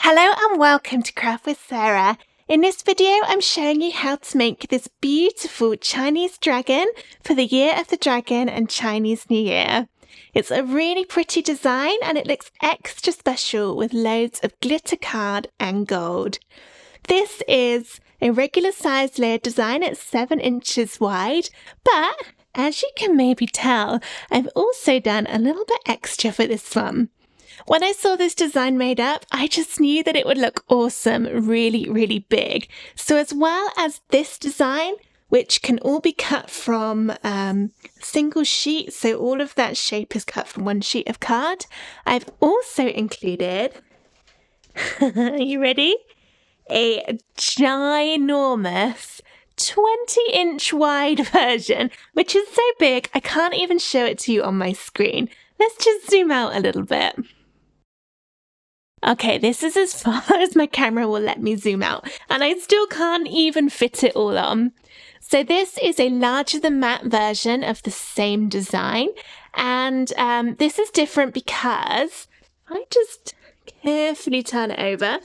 Hello and welcome to Craft with Sarah. In this video, I'm showing you how to make this beautiful Chinese dragon for the Year of the Dragon and Chinese New Year. It's a really pretty design and it looks extra special with loads of glitter card and gold. This is a regular size layered design. It's 7 inches wide, but as you can maybe tell, I've also done a little bit extra for this one. When I saw this design made up, I just knew that it would look awesome, really big. So as well as this design, which can all be cut from single sheet, so all of that shape is cut from one sheet of card, I've also included, are you ready? A ginormous 20-inch wide version, which is so big I can't even show it to you on my screen. Let's just zoom out a little bit. Okay, this is as far as my camera will let me zoom out, and I still can't even fit it all on. So this is a larger than matte version of the same design, and this is different because I just carefully turn it over.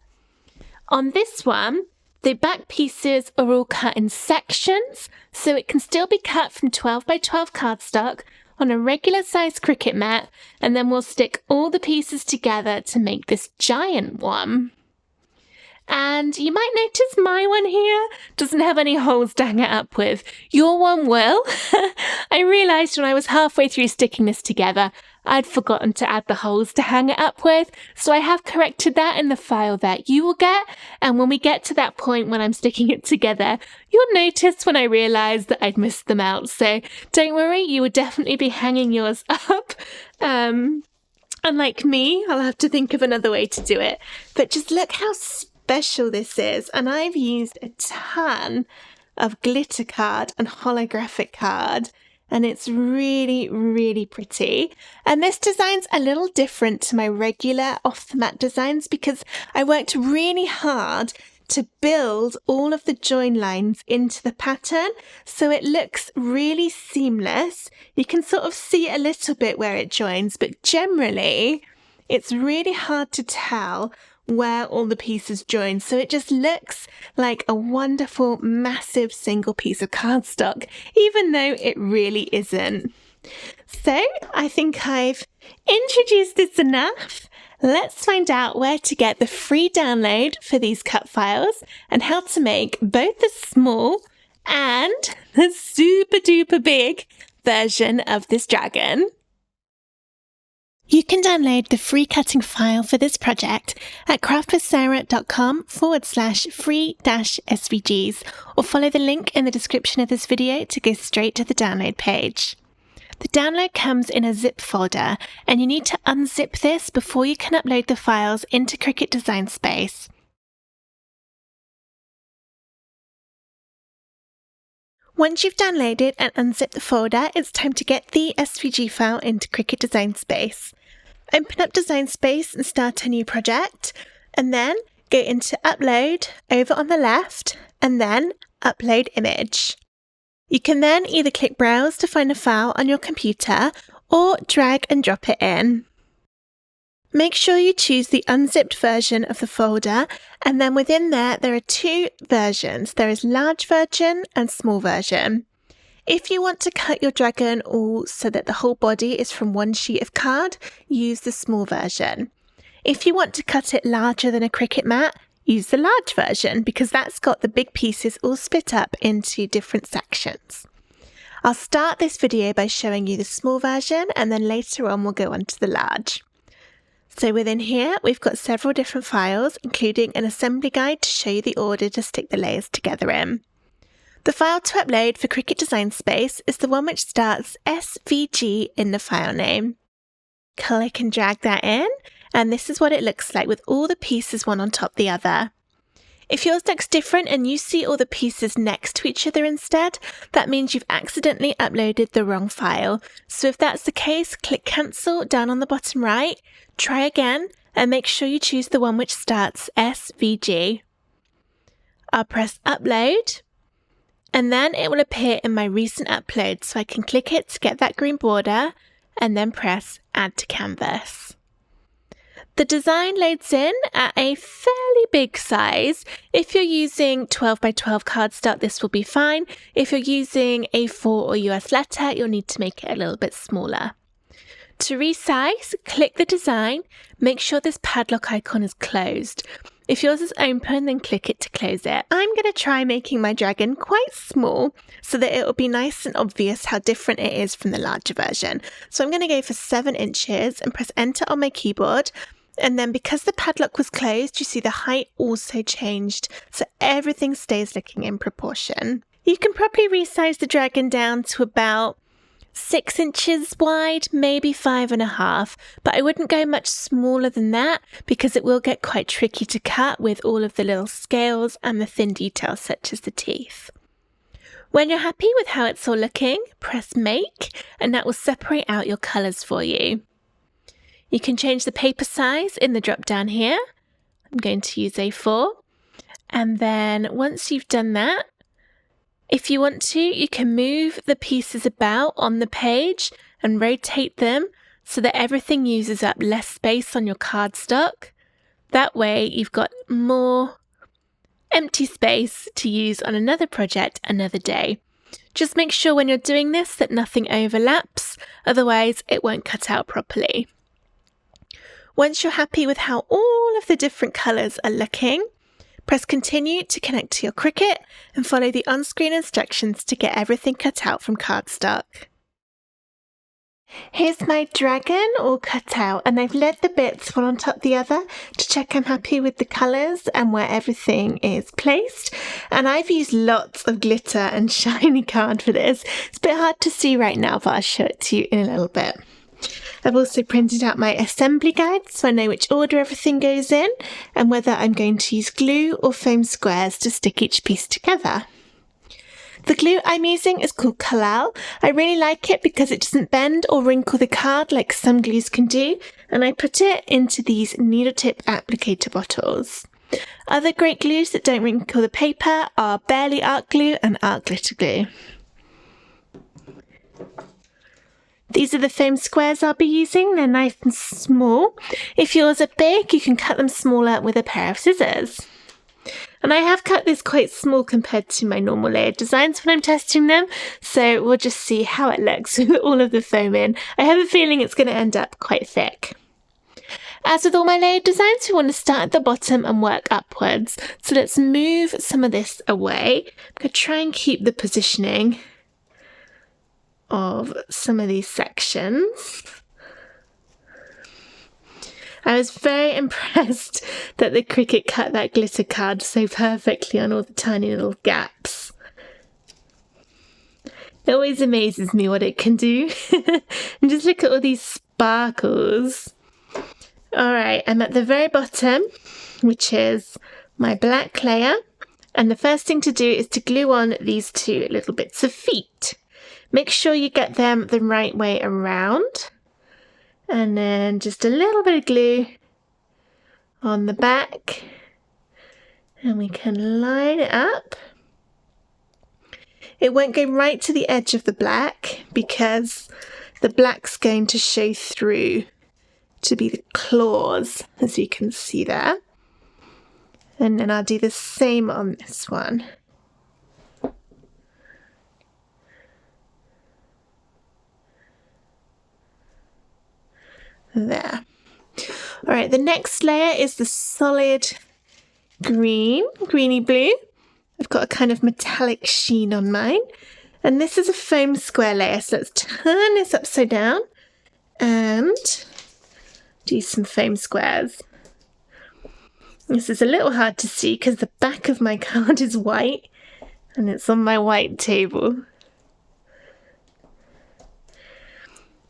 On this one, the back pieces are all cut in sections, so it can still be cut from 12 by 12 cardstock on a regular size Cricut mat, and then we'll stick all the pieces together to make this giant one. And you might notice my one here doesn't have any holes to hang it up with. Your one will. I realised when I was halfway through sticking this together, I'd forgotten to add the holes to hang it up with, so I have corrected that in the file that you will get, and when we get to that point when I'm sticking it together, you'll notice when I realise that I'd missed them out, so don't worry, you will definitely be hanging yours up. Unlike me, I'll have to think of another way to do it, but just look how special this is, and I've used a ton of glitter card and holographic card, and it's really pretty. And this design's a little different to my regular off the mat designs because I worked really hard to build all of the join lines into the pattern so it looks really seamless. You can sort of see a little bit where it joins, but generally it's really hard to tell where all the pieces join, so it just looks like a wonderful massive single piece of cardstock, even though it really isn't. So I think I've introduced this enough. Let's find out where to get the free download for these cut files and how to make both the small and the super duper big version of this dragon. You can download the free cutting file for this project at craftwithsarah.com/free-svgs or follow the link in the description of this video to go straight to the download page. The download comes in a zip folder and you need to unzip this before you can upload the files into Cricut Design Space. Once you've downloaded and unzipped the folder, it's time to get the SVG file into Cricut Design Space. Open up Design Space and start a new project, and then go into Upload over on the left, and then Upload Image. You can then either click Browse to find a file on your computer, or drag and drop it in. Make sure you choose the unzipped version of the folder, and then within there are two versions. There is large version and small version. If you want to cut your dragon all so that the whole body is from one sheet of card, use the small version. If you want to cut it larger than a Cricut mat, use the large version because that's got the big pieces all split up into different sections. I'll start this video by showing you the small version and then later on we'll go on to the large. So within here, we've got several different files, including an assembly guide to show you the order to stick the layers together in. The file to upload for Cricut Design Space is the one which starts SVG in the file name. Click and drag that in, and this is what it looks like with all the pieces one on top the other. If yours looks different and you see all the pieces next to each other instead, that means you've accidentally uploaded the wrong file. So if that's the case, click Cancel down on the bottom right, try again, and make sure you choose the one which starts SVG. I'll press Upload, and then it will appear in my recent upload, so I can click it to get that green border, and then press Add to Canvas. The design loads in at a fairly big size. If you're using 12 by 12 cardstock, this will be fine. If you're using A4 or US letter, you'll need to make it a little bit smaller. To resize, click the design, make sure this padlock icon is closed. If yours is open, then click it to close it. I'm going to try making my dragon quite small so that it will be nice and obvious how different it is from the larger version. So I'm going to go for 7 inches and press enter on my keyboard. And then because the padlock was closed, you see the height also changed, so everything stays looking in proportion. You can probably resize the dragon down to about 6 inches wide, maybe 5.5, but I wouldn't go much smaller than that because it will get quite tricky to cut with all of the little scales and the thin details such as the teeth. When you're happy with how it's all looking, press make and that will separate out your colours for you. You can change the paper size in the drop down here. I'm going to use A4, and then once you've done that, if you want to, you can move the pieces about on the page and rotate them so that everything uses up less space on your cardstock. That way you've got more empty space to use on another project another day. Just make sure when you're doing this that nothing overlaps, otherwise it won't cut out properly. Once you're happy with how all of the different colours are looking, press continue to connect to your Cricut and follow the on-screen instructions to get everything cut out from cardstock. Here's my dragon all cut out, and I've laid the bits one on top of the other to check I'm happy with the colours and where everything is placed. And I've used lots of glitter and shiny card for this. It's a bit hard to see right now, but I'll show it to you in a little bit. I've also printed out my assembly guide so I know which order everything goes in and whether I'm going to use glue or foam squares to stick each piece together. The glue I'm using is called Collall. I really like it because it doesn't bend or wrinkle the card like some glues can do, and I put it into these needle tip applicator bottles. Other great glues that don't wrinkle the paper are Bearly Art Glue and Art Glitter Glue. These are the foam squares I'll be using. They're nice and small. If yours are big, you can cut them smaller with a pair of scissors. And I have cut this quite small compared to my normal layered designs when I'm testing them, so we'll just see how it looks with all of the foam in. I have a feeling it's going to end up quite thick. As with all my layered designs, we want to start at the bottom and work upwards. So let's move some of this away. I'm going to try and keep the positioning of some of these sections. I was very impressed that the Cricut cut that glitter card so perfectly on all the tiny little gaps. It always amazes me what it can do. And just look at all these sparkles. Alright, I'm at the very bottom, which is my black layer. And the first thing to do is to glue on these 2 little bits of feet. Make sure you get them the right way around. And then just a little bit of glue on the back. And we can line it up. It won't go right to the edge of the black because the black's going to show through to be the claws, as you can see there. And then I'll do the same on this one. There. All right, the next layer is the solid greeny blue. I've got a kind of metallic sheen on mine. And this is a foam square layer, so let's turn this upside down and do some foam squares. This is a little hard to see because the back of my card is white and it's on my white table.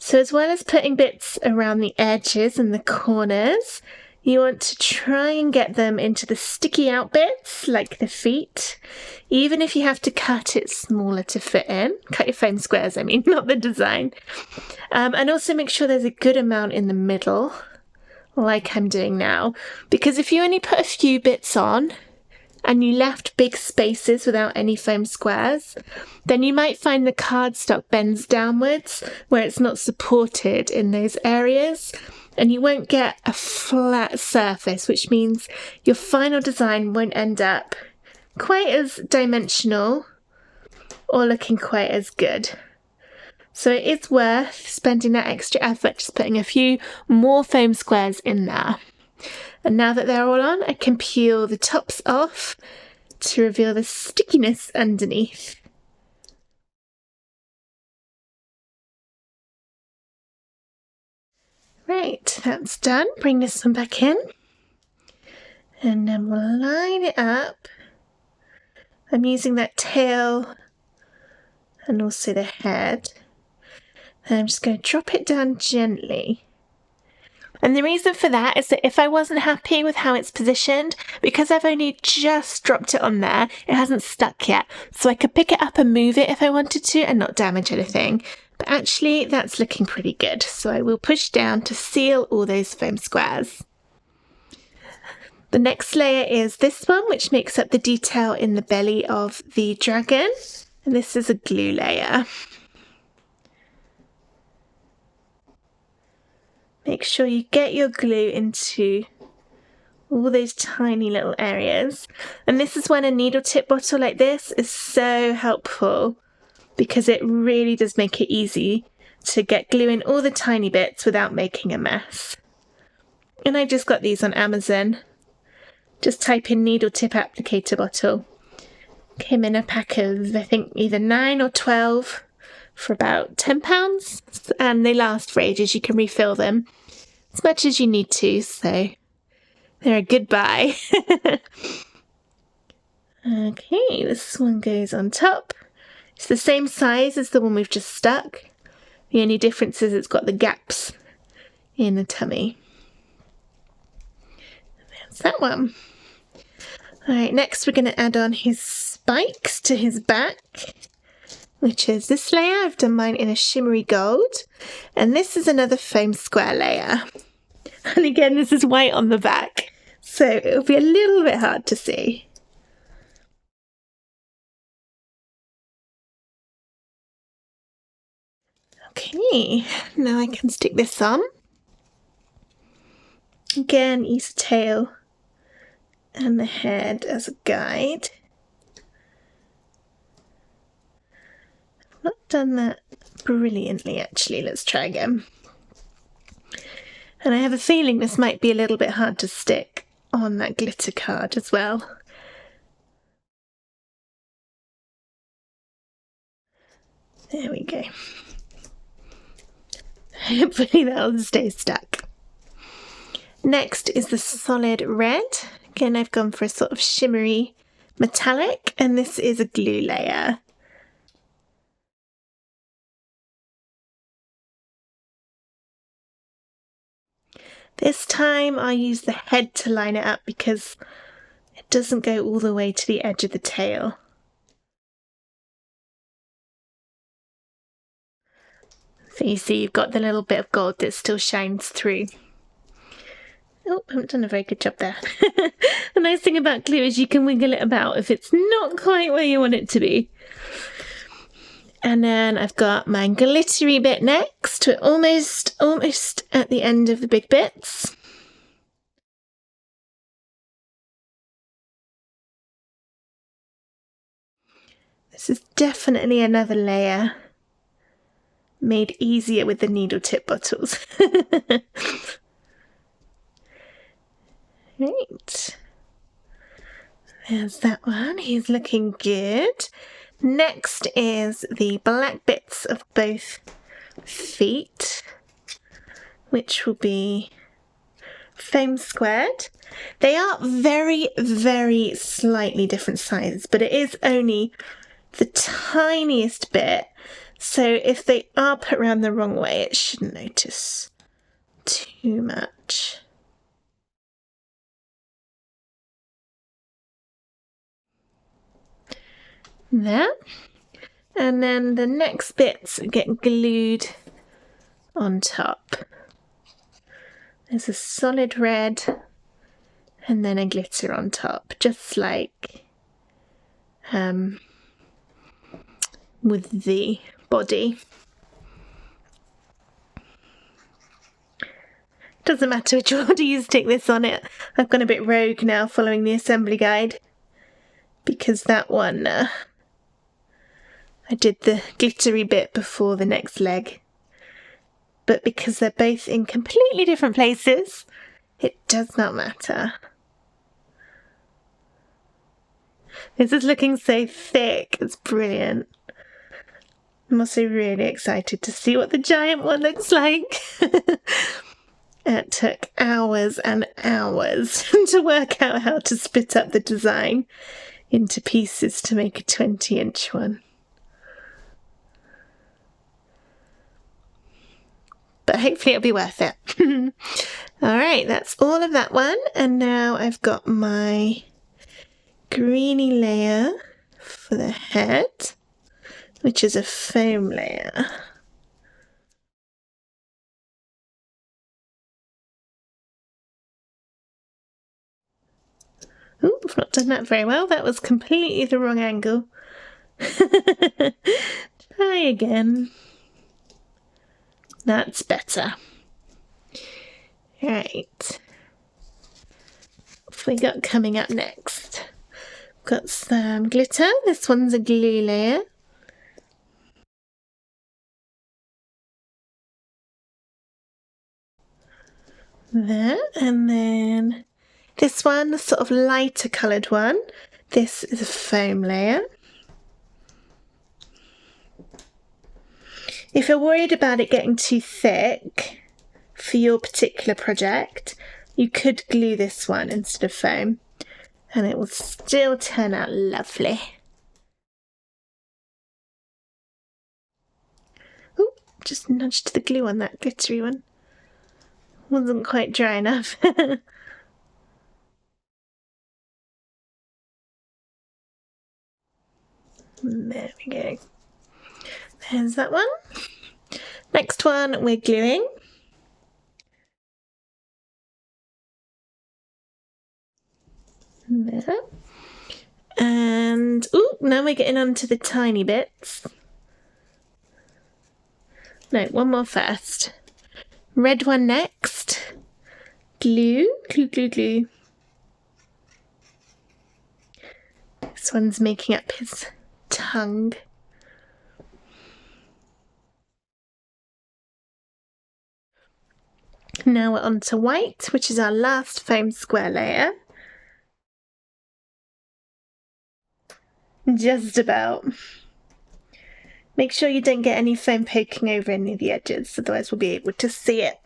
So as well as putting bits around the edges and the corners, you want to try and get them into the sticky out bits, like the feet, even if you have to cut it smaller to fit in. Cut your foam squares, I mean, not the design. And also make sure there's a good amount in the middle, like I'm doing now. Because if you only put a few bits on, and you left big spaces without any foam squares, then you might find the cardstock bends downwards where it's not supported in those areas. and you won't get a flat surface, which means your final design won't end up quite as dimensional or looking quite as good. So it is worth spending that extra effort just putting a few more foam squares in there. And now that they're all on, I can peel the tops off to reveal the stickiness underneath. Right, that's done. Bring this one back in. And then we'll line it up. I'm using that tail and also the head. And I'm just going to drop it down gently. And the reason for that is that if I wasn't happy with how it's positioned, because I've only just dropped it on there, it hasn't stuck yet. So I could pick it up and move it if I wanted to and not damage anything. But actually, that's looking pretty good. So I will push down to seal all those foam squares. The next layer is this one, which makes up the detail in the belly of the dragon. And this is a glue layer. Make sure you get your glue into all those tiny little areas. And this is when a needle tip bottle like this is so helpful, because it really does make it easy to get glue in all the tiny bits without making a mess. And I just got these on Amazon. Just type in needle tip applicator bottle. Came in a pack of, I think, either 9 or 12 for about £10, and they last for ages. You can refill them as much as you need to, so they're a good buy. Okay, this one goes on top. It's the same size as the one we've just stuck. The only difference is it's got the gaps in the tummy. That's that one. Alright, next we're going to add on his spikes to his back, which is this layer. I've done mine in a shimmery gold, and this is another foam square layer. And again, this is white on the back, so it'll be a little bit hard to see. Okay, now I can stick this on. Again, use the tail and the head as a guide. I've not done that brilliantly, actually. Let's try again. And I have a feeling this might be a little bit hard to stick on that glitter card as well. There we go. Hopefully that'll stay stuck. Next is the solid red. Again, I've gone for a sort of shimmery metallic, and this is a glue layer. This time I use the head to line it up because it doesn't go all the way to the edge of the tail. So you see you've got the little bit of gold that still shines through. Oh, I haven't done a very good job there. The nice thing about glue is you can wiggle it about if it's not quite where you want it to be. And then I've got my glittery bit next. We're almost at the end of the big bits. This is definitely another layer made easier with the needle tip bottles. Right. There's that one. He's looking good. Next is the black bits of both feet, which will be foam squared. They are very, very slightly different sizes, but it is only the tiniest bit. So if they are put around the wrong way, it shouldn't notice too much. There. And then the next bits get glued on top. There's a solid red and then a glitter on top, just like with the body. Doesn't matter which order you stick this on it. I've gone a bit rogue now following the assembly guide, because that one, I did the glittery bit before the next leg. But because they're both in completely different places, it does not matter. This is looking so thick, it's brilliant. I'm also really excited to see what the giant one looks like. It took hours and hours to work out how to split up the design into pieces to make a 20-inch one. But hopefully it'll be worth it. Alright, that's all of that one. And now I've got my greeny layer for the head, which is a foam layer. Ooh, I've not done that very well. That was completely the wrong angle. Try again. That's better. Right. What have we got coming up next? Got some glitter. This one's a glue layer. There, and then this one, the sort of lighter coloured one. This is a foam layer. If you're worried about it getting too thick for your particular project, you could glue this one instead of foam, and it will still turn out lovely. Ooh, just nudged the glue on that glittery one. Wasn't quite dry enough. There we go. There's that one. Next one we're gluing. There. And ooh, now we're getting on to the tiny bits. No, one more first. Red one next. Glue, glue, glue, glue. This one's making up his tongue. Now we're on to white, which is our last foam square layer. Just about. Make sure you don't get any foam poking over any of the edges, otherwise we'll be able to see it.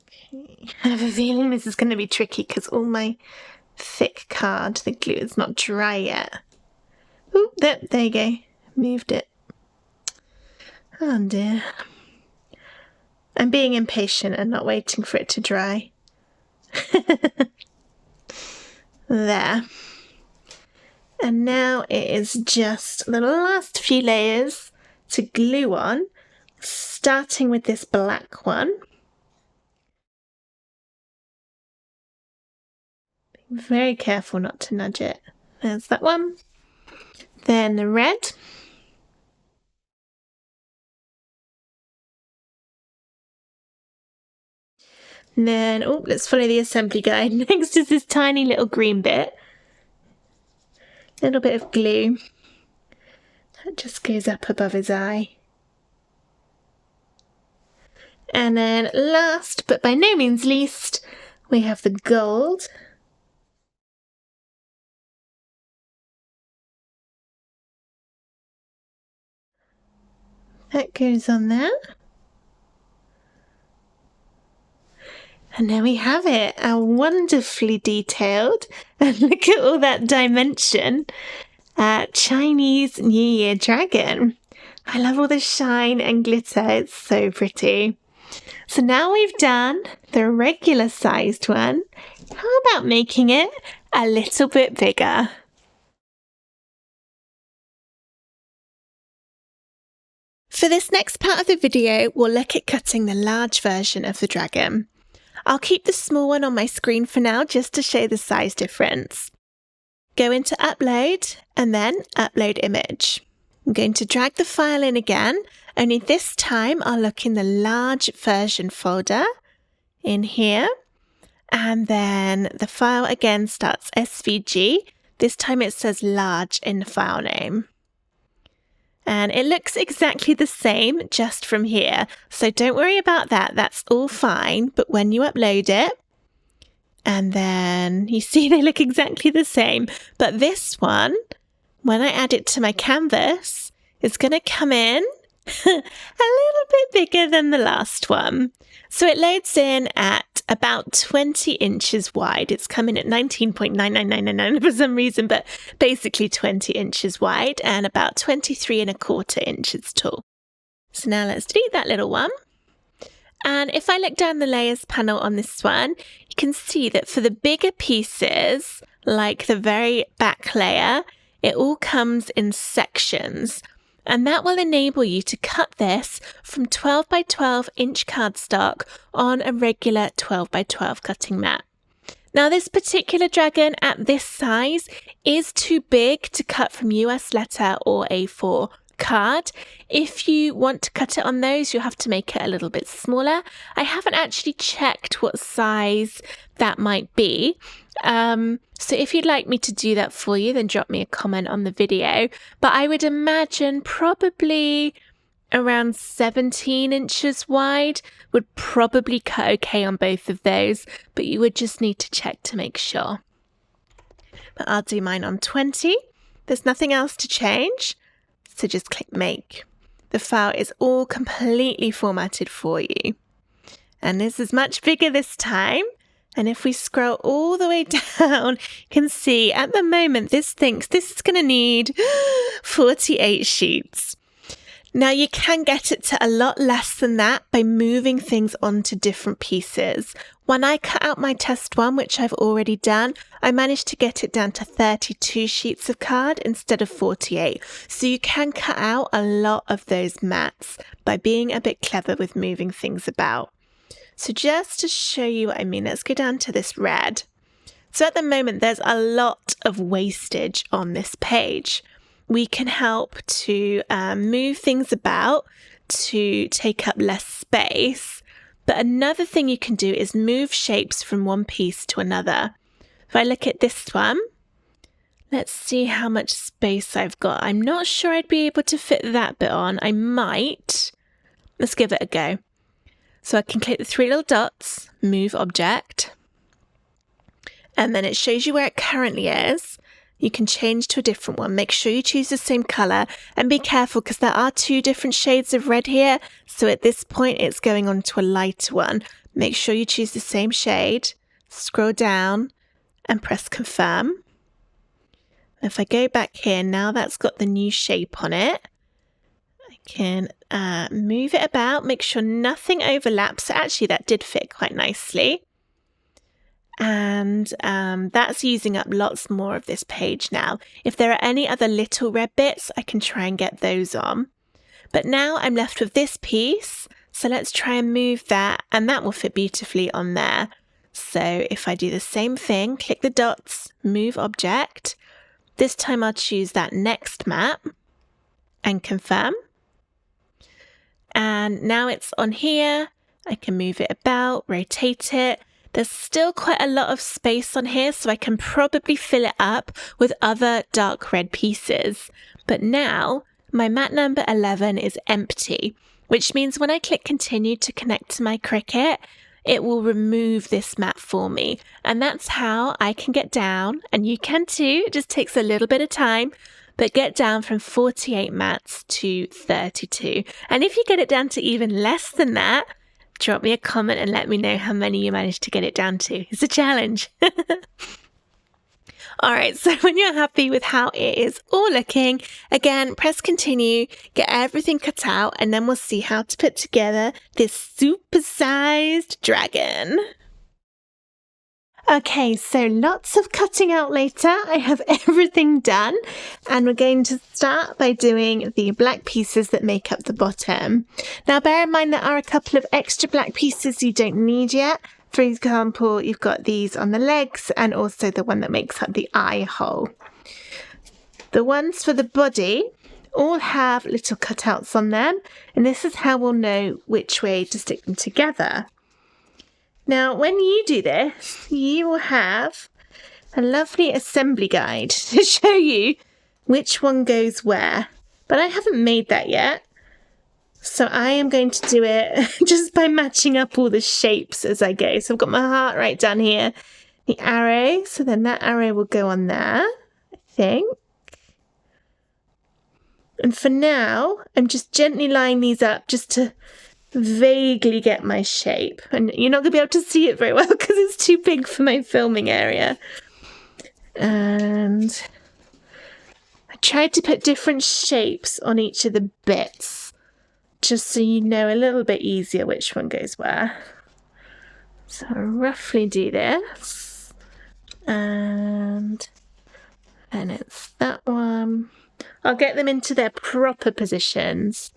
Okay. I have a feeling this is going to be tricky because all my thick card, the glue, is not dry yet. Ooh, there you go. Moved it. Oh dear. I'm being impatient and not waiting for it to dry. There. And now it is just the last few layers to glue on, starting with this black one. Be very careful not to nudge it. There's that one. Then the red. And then, oh, let's follow the assembly guide. Next is this tiny little green bit. A little bit of glue. That just goes up above his eye. And then last, but by no means least, we have the gold. That goes on there. And there we have it, a wonderfully detailed, and look at all that dimension, Chinese New Year dragon. I love all the shine and glitter, it's so pretty. So now we've done the regular sized one, how about making it a little bit bigger? For this next part of the video, we'll look at cutting the large version of the dragon. I'll keep the small one on my screen for now just to show the size difference. Go into Upload and then Upload Image. I'm going to drag the file in again only this time I'll look in the large version folder in here. And then the file again starts SVG. This time it says large in the file name. And it looks exactly the same just from here. So don't worry about that. That's all fine. But when you upload it, and then you see they look exactly the same. But this one, when I add it to my canvas, it's going to come in a little bit bigger than the last one. So it loads in at about 20 inches wide. It's coming at 19.99999 for some reason, but basically 20 inches wide and about 23¼ inches tall. So now let's delete that little one. And if I look down the layers panel on this one, you can see that for the bigger pieces, like the very back layer, it all comes in sections. And that will enable you to cut this from 12 by 12 inch cardstock on a regular 12 by 12 cutting mat. Now this particular dragon at this size is too big to cut from US letter or A4 card. If you want to cut it on those, you'll have to make it a little bit smaller. I haven't actually checked what size that might be. So if you'd like me to do that for you, then drop me a comment on the video. But I would imagine probably around 17 inches wide would probably cut okay on both of those, but you would just need to check to make sure. But I'll do mine on 20. There's nothing else to change, so just click make. The file is all completely formatted for you. And this is much bigger this time. And if we scroll all the way down, you can see at the moment this thinks this is going to need 48 sheets. Now you can get it to a lot less than that by moving things onto different pieces. When I cut out my test one, which I've already done, I managed to get it down to 32 sheets of card instead of 48. So you can cut out a lot of those mats by being a bit clever with moving things about. So just to show you what I mean, let's go down to this red. So at the moment, there's a lot of wastage on this page. We can help to move things about to take up less space. But another thing you can do is move shapes from one piece to another. If I look at this one, let's see how much space I've got. I'm not sure I'd be able to fit that bit on. I might. Let's give it a go. So I can click the three little dots, move object, and then it shows you where it currently is. You can change to a different one. Make sure you choose the same color and be careful because there are two different shades of red here. So at this point, it's going on to a lighter one. Make sure you choose the same shade, scroll down and press confirm. If I go back here, now that's got the new shape on it. I can move it about, make sure nothing overlaps. So actually, that did fit quite nicely. And that's using up lots more of this page now. If there are any other little red bits, I can try and get those on. But now I'm left with this piece. So let's try and move that, and that will fit beautifully on there. So if I do the same thing, click the dots, move object. This time I'll choose that next map and confirm. And now it's on here. I can move it about, rotate it. There's still quite a lot of space on here, so I can probably fill it up with other dark red pieces. But now my mat number 11 is empty, which means when I click continue to connect to my Cricut, it will remove this mat for me. And that's how I can get down, and you can too, it just takes a little bit of time, but get down from 48 mats to 32. And if you get it down to even less than that, drop me a comment and let me know how many you managed to get it down to. It's a challenge. All right, so when you're happy with how it is all looking, again, press continue, get everything cut out, and then we'll see how to put together this super-sized dragon. Okay, so lots of cutting out later. I have everything done, and we're going to start by doing the black pieces that make up the bottom. Now, bear in mind there are a couple of extra black pieces you don't need yet. For example, you've got these on the legs and also the one that makes up the eye hole. The ones for the body all have little cutouts on them, and this is how we'll know which way to stick them together. Now, when you do this, you will have a lovely assembly guide to show you which one goes where. But I haven't made that yet, so I am going to do it just by matching up all the shapes as I go. So I've got my heart right down here, the arrow, so then that arrow will go on there, I think. And for now, I'm just gently lining these up just to vaguely get my shape. And you're not going to be able to see it very well because it's too big for my filming area. And I tried to put different shapes on each of the bits, just so you know a little bit easier which one goes where. So I'll roughly do this. And then it's that one. I'll get them into their proper positions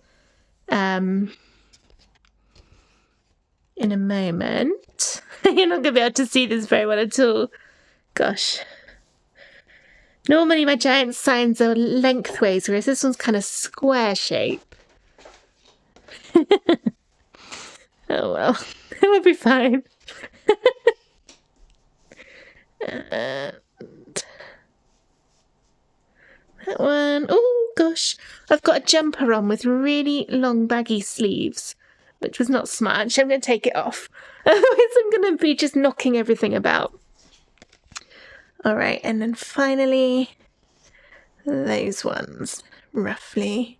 in a moment. You're not going to be able to see this very well at all. Gosh. Normally my giant signs are lengthways, whereas this one's kind of square shape. Oh well, it will be fine. And that one. Oh gosh, I've got a jumper on with really long baggy sleeves, which was not smart. Actually, I'm going to take it off. Otherwise I'm going to be just knocking everything about. Alright, and then finally those ones, roughly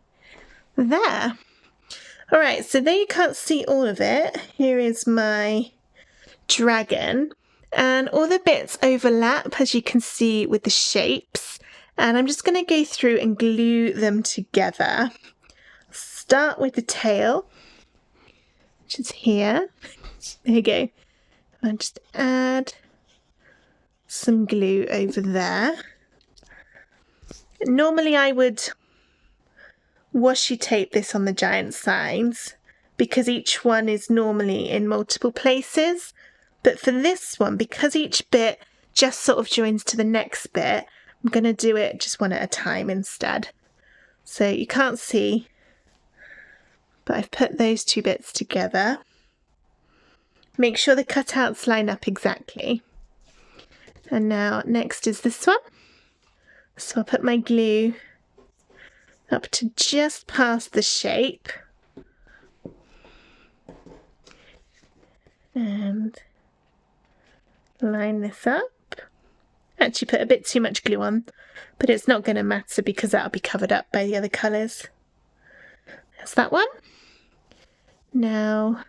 there. Alright, so there you can't see all of it. Here is my dragon, and all the bits overlap, as you can see, with the shapes. And I'm just going to go through and glue them together. Start with the tail, which is here. There you go. And just add some glue over there. Normally I would washi tape this on the giant signs because each one is normally in multiple places. But for this one, because each bit just sort of joins to the next bit, I'm going to do it just one at a time instead. So you can't see, but I've put those two bits together. Make sure the cutouts line up exactly. And now next is this one. So I'll put my glue up to just past the shape. And line this up. Actually put a bit too much glue on, but it's not going to matter because that'll be covered up by the other colours. That's that one. Now,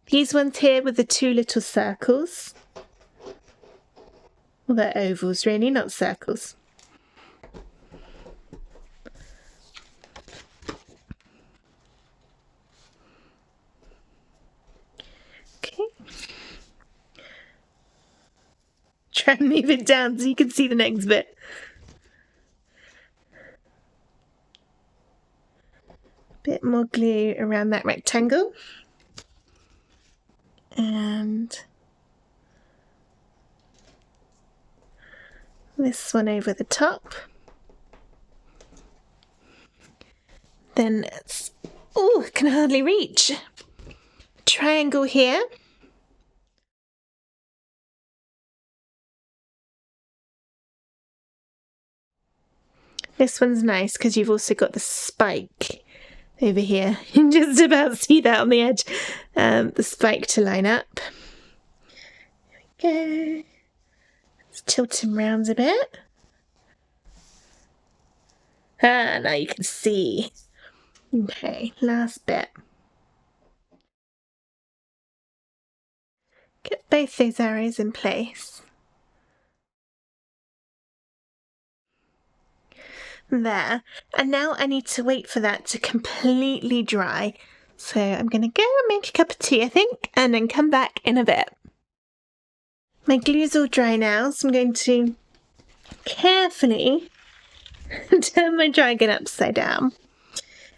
these ones here with the two little circles. Well, they're ovals really, not circles. Okay. Try and move it down so you can see the next bit. Bit more glue around that rectangle. And this one over the top. Then it's, oh, I can hardly reach. Triangle here. This one's nice because you've also got the spike over here. You can just about see that on the edge. The spike to line up. There we go. Let's tilt him round a bit. Ah, now you can see. Okay, last bit. Get both those arrows in place. There. And now I need to wait for that to completely dry. So I'm going to go and make a cup of tea, I think, and then come back in a bit. My glue's all dry now, so I'm going to carefully turn my dragon upside down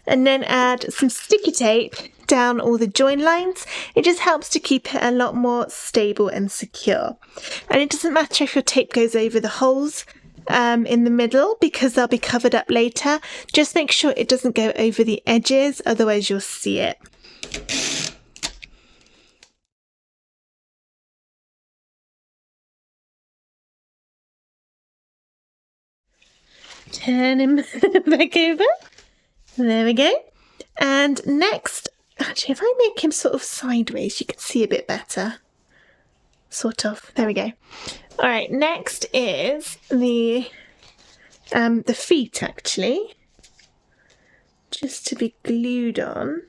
and then add some sticky tape down all the join lines. It just helps to keep it a lot more stable and secure. And it doesn't matter if your tape goes over the holes, in the middle because they'll be covered up later. Just make sure it doesn't go over the edges, otherwise you'll see it. Turn him back over. There we go. And next, actually, if I make him sort of sideways, you can see a bit better. Sort of. There we go. All right, next is the feet, actually. Just to be glued on.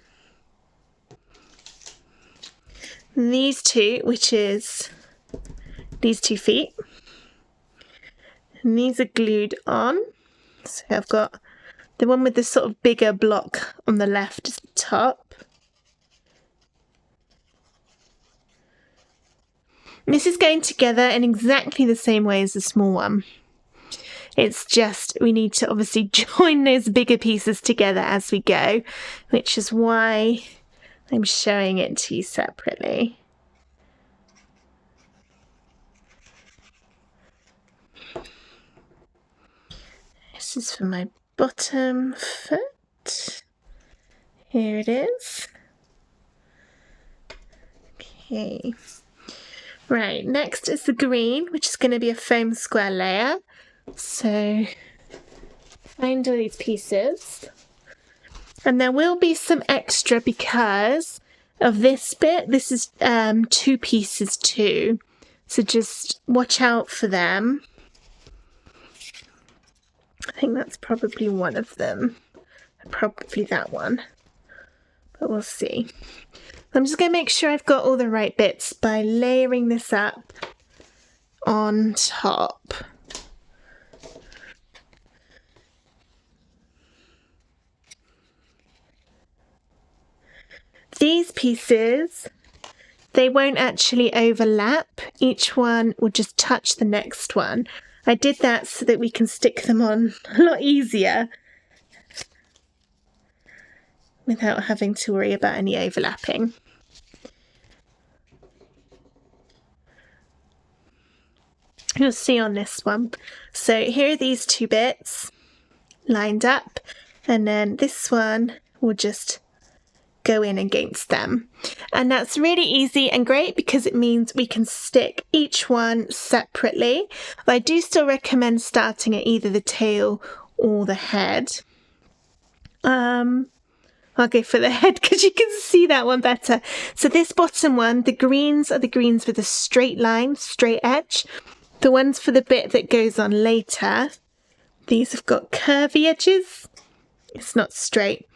These two, which is these 2 feet. And these are glued on. So I've got the one with the sort of bigger block on the left is the top. This is going together in exactly the same way as the small one. It's just we need to obviously join those bigger pieces together as we go, which is why I'm showing it to you separately. This is for my bottom foot. Here it is. Okay. Right, next is the green, which is going to be a foam square layer. So find all these pieces. And there will be some extra because of this bit. This is 2 pieces too. So just watch out for them. I think that's probably one of them. Probably that one. But we'll see. I'm just going to make sure I've got all the right bits by layering this up on top. These pieces, they won't actually overlap. Each one will just touch the next one. I did that so that we can stick them on a lot easier without having to worry about any overlapping. You'll see on this one. So here are these 2 bits lined up, and then this one will just go in against them. And that's really easy and great because it means we can stick each one separately. But I do still recommend starting at either the tail or the head. I'll go for the head because you can see that one better. So this bottom one, the greens are the greens with a straight line, straight edge. The ones for the bit that goes on later, these have got curvy edges. It's not straight.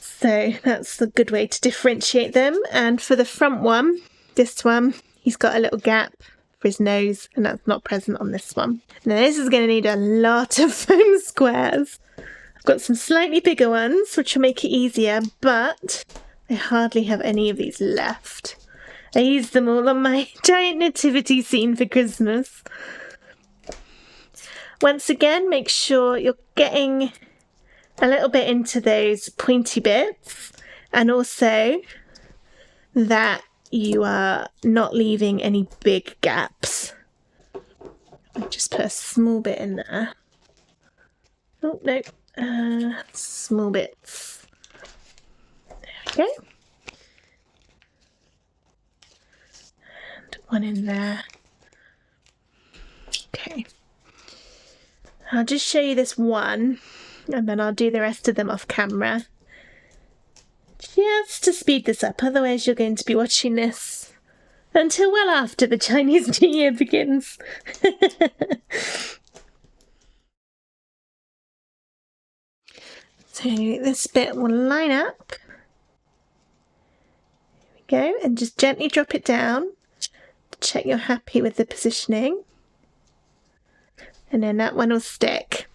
So that's a good way to differentiate them. And for the front one, this one, he's got a little gap for his nose, and that's not present on this one. Now this is going to need a lot of foam squares. I've got some slightly bigger ones, which will make it easier, but I hardly have any of these left. I used them all on my giant nativity scene for Christmas. Once again, make sure you're getting a little bit into those pointy bits, and also that you are not leaving any big gaps. I'll just put a small bit in there. Oh, no. Small bits. There we go. And one in there. Okay. I'll just show you this one, and then I'll do the rest of them off camera. Just to speed this up, otherwise you're going to be watching this until well after the Chinese New Year begins. So this bit will line up. Here we go, and just gently drop it down to check you're happy with the positioning. And then that one will stick.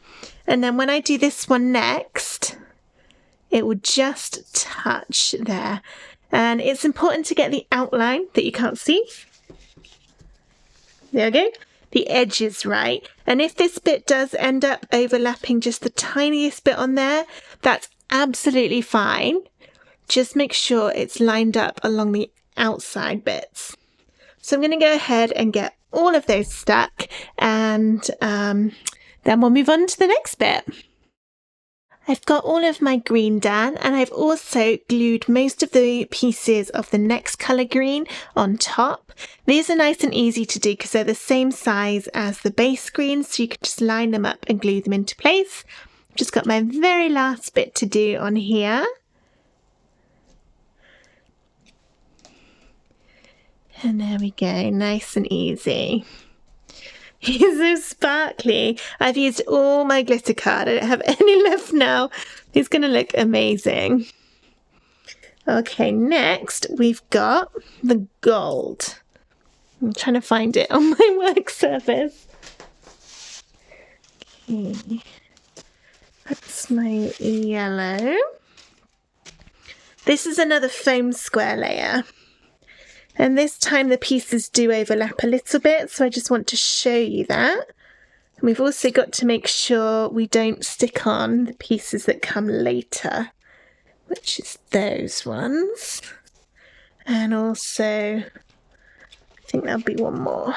And then when I do this one next, it will just touch there. And it's important to get the outline that you can't see. There we go. The edge is right. And if this bit does end up overlapping just the tiniest bit on there, that's absolutely fine. Just make sure it's lined up along the outside bits. So I'm going to go ahead and get all of those stuck, and then we'll move on to the next bit. I've got all of my green done, and I've also glued most of the pieces of the next colour green on top. These are nice and easy to do because they're the same size as the base green, so you can just line them up and glue them into place. I've just got my very last bit to do on here. And there we go, nice and easy. He's so sparkly. I've used all my glitter card. I don't have any left now. He's going to look amazing. Okay, next we've got the gold. I'm trying to find it on my work surface. Okay. That's my yellow. This is another foam square layer. And this time the pieces do overlap a little bit, so I just want to show you that. And we've also got to make sure we don't stick on the pieces that come later, which is those ones. And also, I think there'll be one more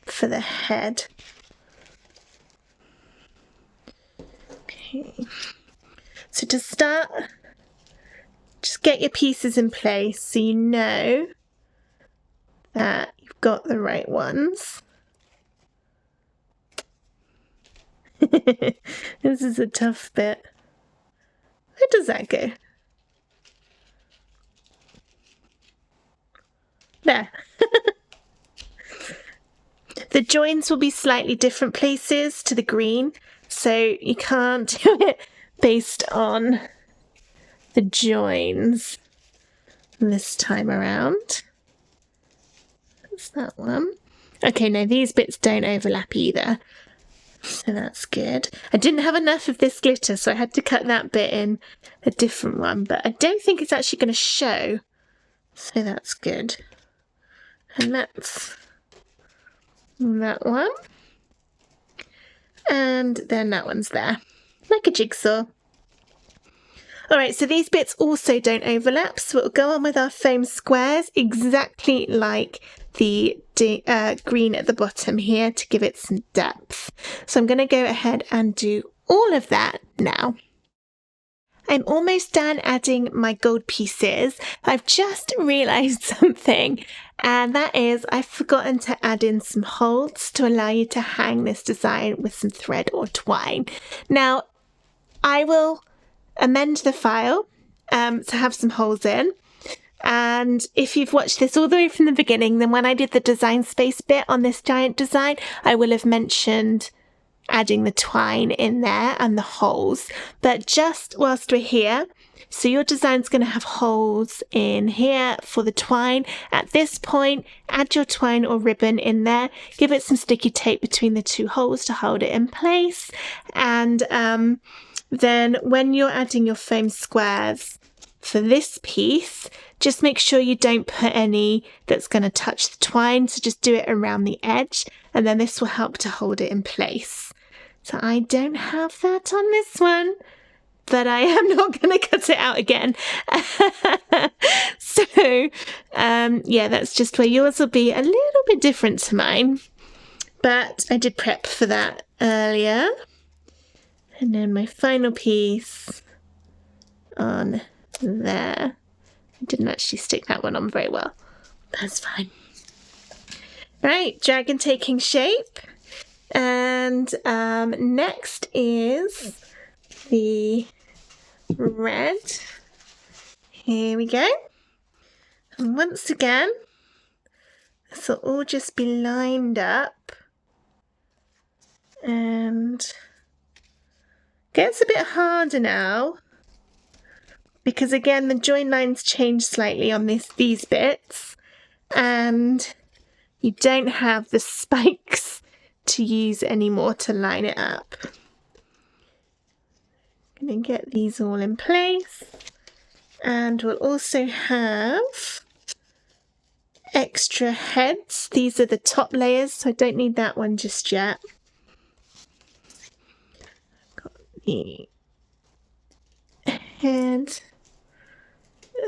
for the head. Okay. So to start, just get your pieces in place so you know that you've got the right ones. This is a tough bit. Where does that go? There. The joins will be slightly different places to the green, so you can't do it based on the joins this time around. That's that one. Okay, no, these bits don't overlap either, so that's good. I didn't have enough of this glitter, so I had to cut that bit in a different one, but I don't think it's actually going to show, so that's good. And that's that one, and then that one's there, like a jigsaw. Alright, so these bits also don't overlap, so it'll go on with our foam squares exactly like the green at the bottom here to give it some depth. So I'm going to go ahead and do all of that now. I'm almost done adding my gold pieces. I've just realised something, and that is I've forgotten to add in some holes to allow you to hang this design with some thread or twine. Now, I will amend the file to have some holes in, and if you've watched this all the way from the beginning, then when I did the design space bit on this giant design, I will have mentioned adding the twine in there and the holes. But just whilst we're here, so your design's going to have holes in here for the twine. At this point, add your twine or ribbon in there, give it some sticky tape between the two holes to hold it in place, and then when you're adding your foam squares for this piece, just make sure you don't put any that's going to touch the twine, so just do it around the edge, and then this will help to hold it in place. So I don't have that on this one, but I am not going to cut it out again. So yeah, that's just where yours will be a little bit different to mine, but I did prep for that earlier. And then my final piece on there. I didn't actually stick that one on very well. That's fine. Right, dragon taking shape. And next is the red. Here we go. And once again, this will all just be lined up. And gets a bit harder now, because again the join lines change slightly on these bits, and you don't have the spikes to use anymore to line it up. I'm going to get these all in place, and we'll also have extra heads. These are the top layers, so I don't need that one just yet. The head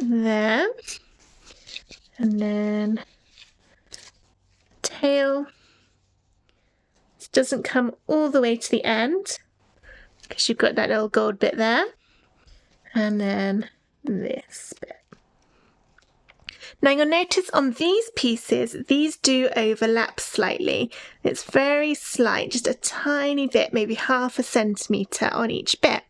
there, and then tail. This doesn't come all the way to the end because you've got that little gold bit there. And then this bit. Now you'll notice on these pieces, these do overlap slightly. It's very slight, just a tiny bit, maybe 0.5 centimetre on each bit.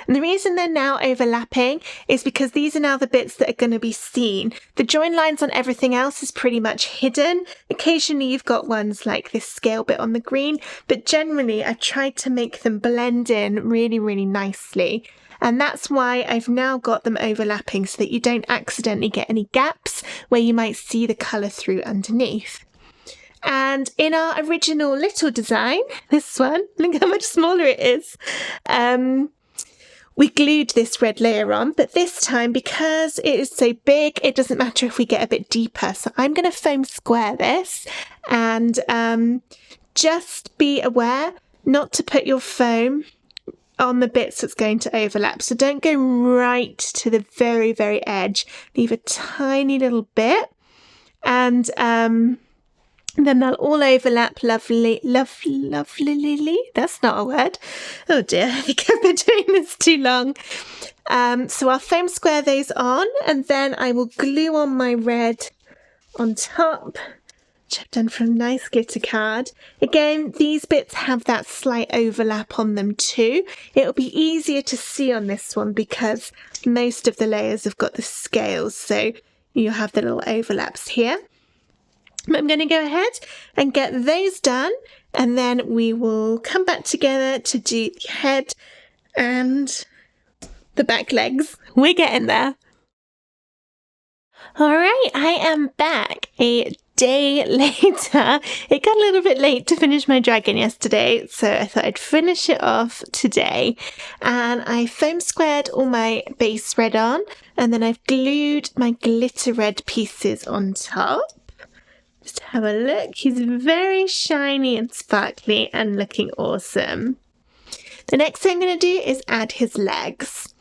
And the reason they're now overlapping is because these are now the bits that are going to be seen. The join lines on everything else is pretty much hidden. Occasionally you've got ones like this scale bit on the green, but generally I tried to make them blend in really, really nicely. And that's why I've now got them overlapping so that you don't accidentally get any gaps where you might see the colour through underneath. And in our original little design, this one, look how much smaller it is, we glued this red layer on, but this time, because it is so big, it doesn't matter if we get a bit deeper. So I'm going to foam square this, and just be aware not to put your foam on the bits that's going to overlap. So don't go right to the very, very edge. Leave a tiny little bit, and then they'll all overlap lovely. That's not a word. Oh dear, I think I've been doing this too long. So I'll foam square those on, and then I will glue on my red on top, which I've done from a nice glitter card. Again, these bits have that slight overlap on them too. It'll be easier to see on this one because most of the layers have got the scales, so you'll have the little overlaps here. But I'm going to go ahead and get those done, and then we will come back together to do the head and the back legs. We're getting there. All right, I am back a day later. It got a little bit late to finish my dragon yesterday, so I thought I'd finish it off today. And I foam squared all my base red on, and then I've glued my glitter red pieces on top. Just have a look. He's very shiny and sparkly and looking awesome. The next thing I'm going to do is add his legs.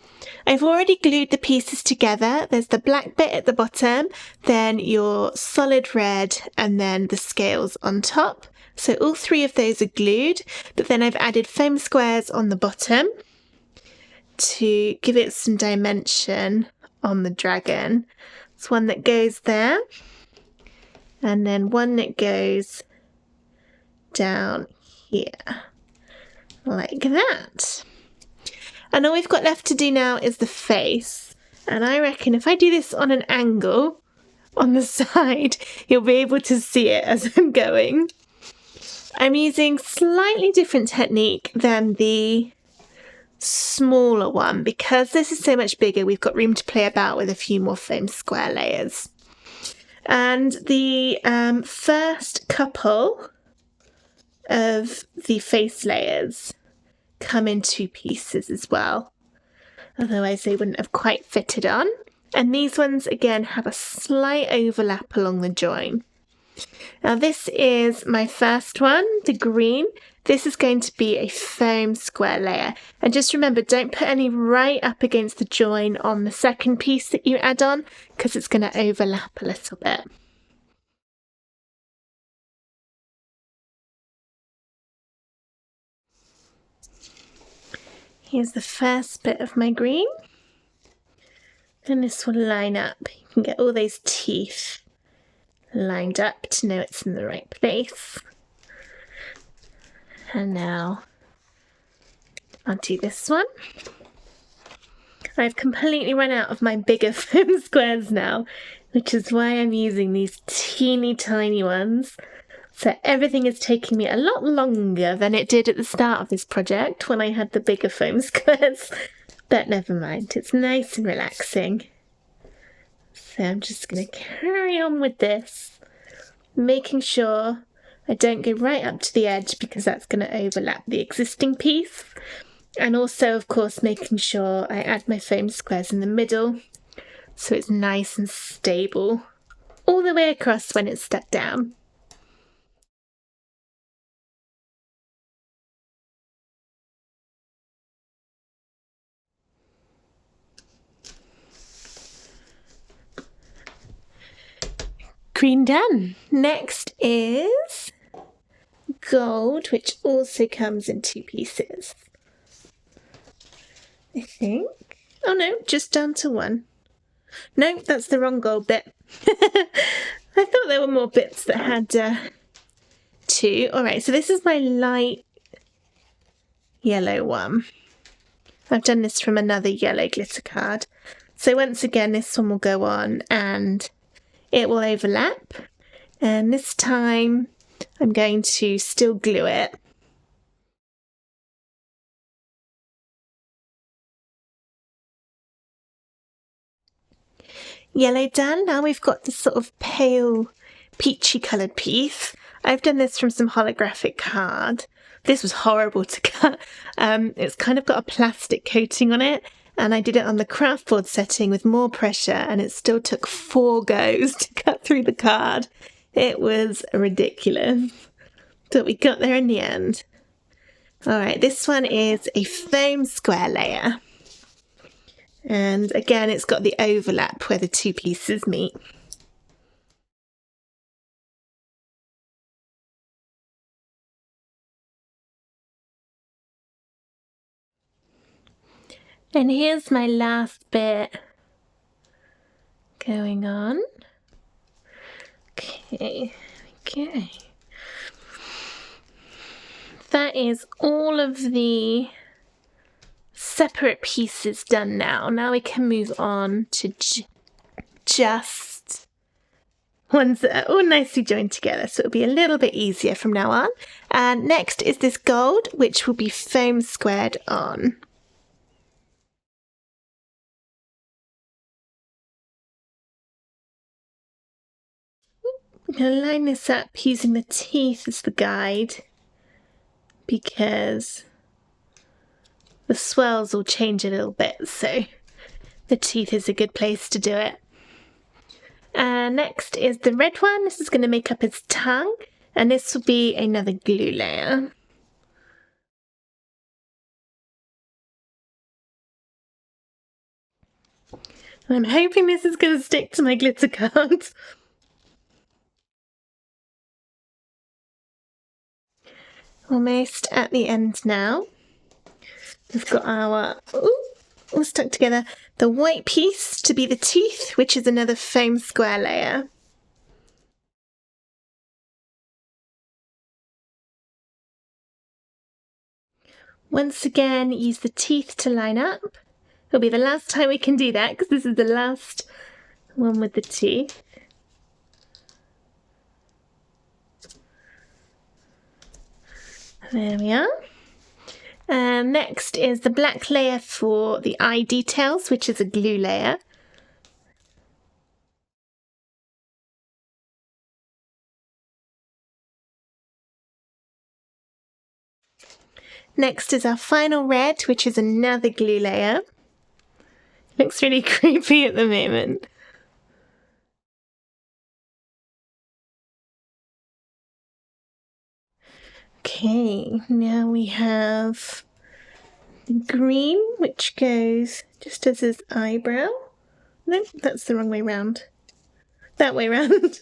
I've already glued the pieces together. There's the black bit at the bottom, then your solid red, and then the scales on top. So all three of those are glued, but then I've added foam squares on the bottom to give it some dimension on the dragon. It's one that goes there, and then one that goes down here, like that. And all we've got left to do now is the face. And I reckon if I do this on an angle on the side, you'll be able to see it as I'm going. I'm using slightly different technique than the smaller one because this is so much bigger. We've got room to play about with a few more foam square layers. And the first couple of the face layers come in two pieces as well, otherwise they wouldn't have quite fitted on. And these ones again have a slight overlap along the join. Now this is my first one, the green. This is going to be a foam square layer, and just remember, don't put any right up against the join on the second piece that you add on because it's going to overlap a little bit. Here's the first bit of my green, and this will line up. You can get all those teeth lined up to know it's in the right place. And now I'll do this one. I've completely run out of my bigger foam squares now, which is why I'm using these teeny tiny ones. So everything is taking me a lot longer than it did at the start of this project when I had the bigger foam squares. But never mind, it's nice and relaxing. So I'm just going to carry on with this, making sure I don't go right up to the edge because that's going to overlap the existing piece. And also, of course, making sure I add my foam squares in the middle so it's nice and stable all the way across when it's stuck down. green done. Next is gold, which also comes in 2 pieces. I think. Oh no, just down to 1. No, that's the wrong gold bit. I thought there were more bits that had 2. Alright, so this is my light yellow one. I've done this from another yellow glitter card. So once again, this one will go on and it will overlap. And this time I'm going to still glue it. Yellow done. Now we've got this sort of pale peachy coloured piece. I've done this from some holographic card. This was horrible to cut. It's kind of got a plastic coating on it, and I did it on the craft board setting with more pressure, and it still took 4 goes to cut through the card. It was ridiculous, but we got there in the end. Alright, this one is a foam square layer. And again, it's got the overlap where the 2 pieces meet. And here's my last bit going on. Okay. That is all of the separate pieces done now. Now we can move on to just ones that are all nicely joined together, so it'll be a little bit easier from now on. And next is this gold, which will be foam squared on. I'm going to line this up using the teeth as the guide, because the swirls will change a little bit, so the teeth is a good place to do it. And next is the red one. This is going to make up its tongue, and this will be another glue layer. I'm hoping this is going to stick to my glitter cards. Almost at the end now. We've got our, all stuck together, the white piece to be the teeth, which is another foam square layer. Once again, use the teeth to line up. It'll be the last time we can do that because this is the last one with the teeth. There we are. And next is the black layer for the eye details, which is a glue layer. Next is our final red, which is another glue layer. Looks really creepy at the moment. Okay, now we have the green, which goes just as his eyebrow. No, that's the wrong way round. That way round.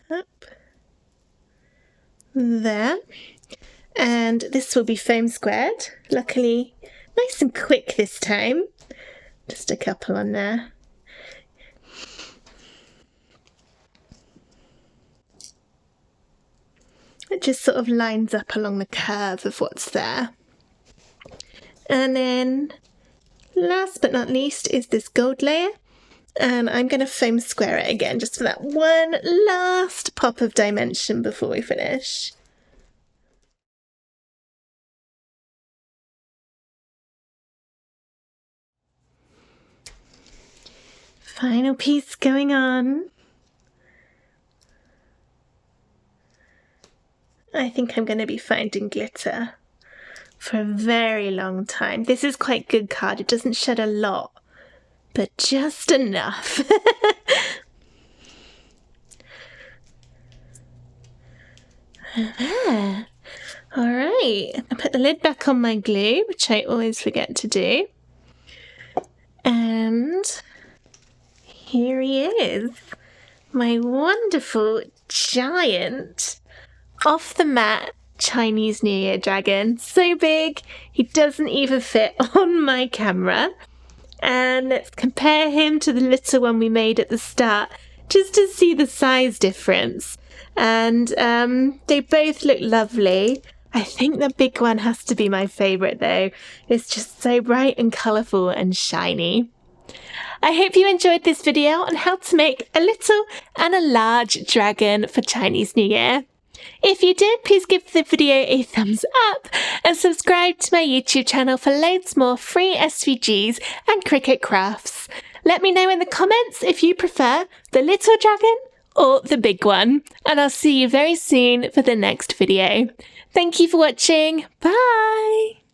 Up. There. And this will be foam squared. Luckily, nice and quick this time. Just a couple on there. It just sort of lines up along the curve of what's there. And then, last but not least, is this gold layer. And I'm going to foam square it again, just for that one last pop of dimension before we finish. Final piece going on. I think I'm going to be finding glitter for a very long time. This is quite good card. It doesn't shed a lot, but just enough. There. All right. I put the lid back on my glue, which I always forget to do. And here he is. my wonderful giant off the mat Chinese New Year dragon. So big, he doesn't even fit on my camera. And let's compare him to the little one we made at the start, just to see the size difference. And they both look lovely. I think the big one has to be my favourite though. It's just so bright and colourful and shiny. I hope you enjoyed this video on how to make a little and a large dragon for Chinese New Year. If you did, please give the video a thumbs up and subscribe to my YouTube channel for loads more free SVGs and Cricut crafts. Let me know in the comments if you prefer the little dragon or the big one, and I'll see you very soon for the next video. Thank you for watching. Bye!